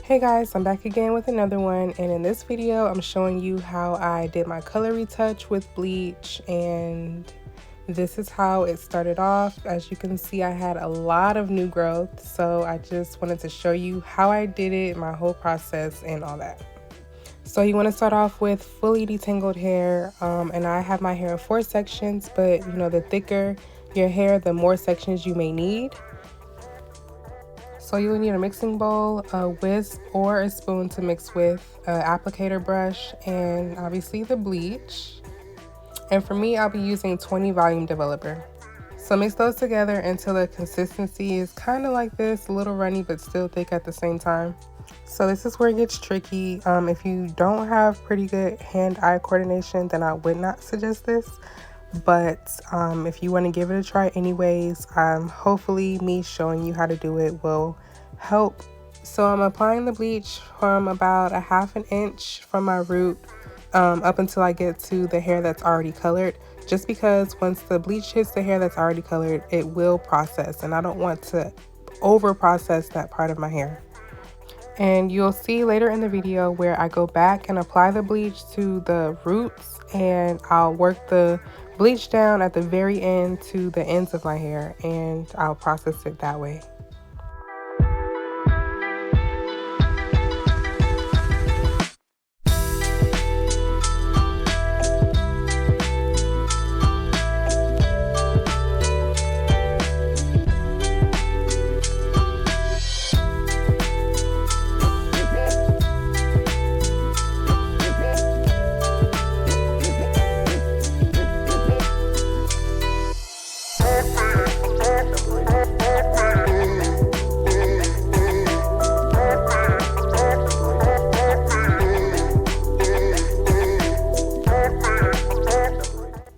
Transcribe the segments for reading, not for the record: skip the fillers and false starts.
Hey guys, I'm back again with another one, and in this video I'm showing you how I did my color retouch with bleach, and this is how it started off. As you can see, I had a lot of new growth, so I just wanted to show you how I did it, my whole process and all that. So you want to start off with fully detangled hair, and I have my hair in 4 sections, but you know, the thicker your hair, the more sections you may need. So you will need a mixing bowl, a whisk or a spoon to mix with, an applicator brush, and obviously the bleach. And for me, I'll be using 20 volume developer. So mix those together until the consistency is kind of like this, a little runny but still thick at the same time. So this is where it gets tricky. If you don't have pretty good hand-eye coordination, then I would not suggest this. But if you want to give it a try anyways, hopefully me showing you how to do it will help. So I'm applying the bleach from about a ½ an inch from my root up until I get to the hair that's already colored, just because once the bleach hits the hair that's already colored, it will process, and I don't want to over process that part of my hair. And you'll see later in the video where I go back and apply the bleach to the roots, and I'll work the bleach down at the very end to the ends of my hair, and I'll process it that way.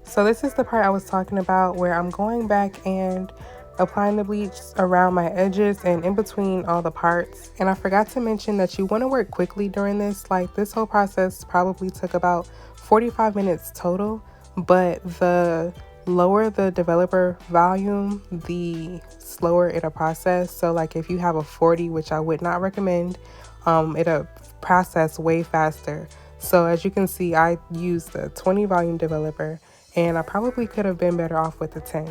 So this is the part I was talking about where I'm going back and applying the bleach around my edges and in between all the parts. And I forgot to mention that you want to work quickly during this. Like, this whole process probably took about 45 minutes total, but the lower the developer volume, the slower it'll process. So like if you have a 40, which I would not recommend, it'll process way faster. So as you can see, I used the 20 volume developer, and I probably could have been better off with the 10.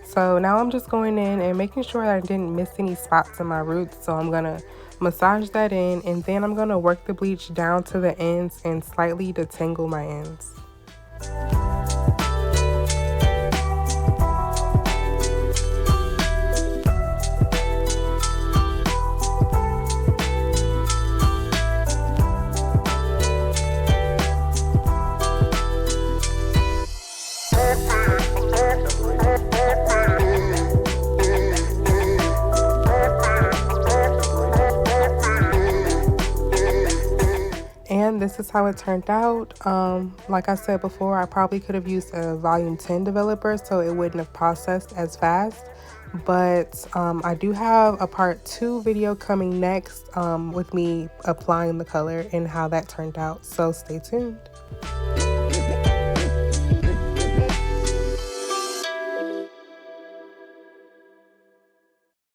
So now I'm just going in and making sure that I didn't miss any spots in my roots. So I'm gonna massage that in, and then I'm gonna work the bleach down to the ends and slightly detangle my ends. And this is how it turned out. Like I said before, I probably could have used a volume 10 developer so it wouldn't have processed as fast. But I do have a part 2 video coming next with me applying the color and how that turned out. So stay tuned.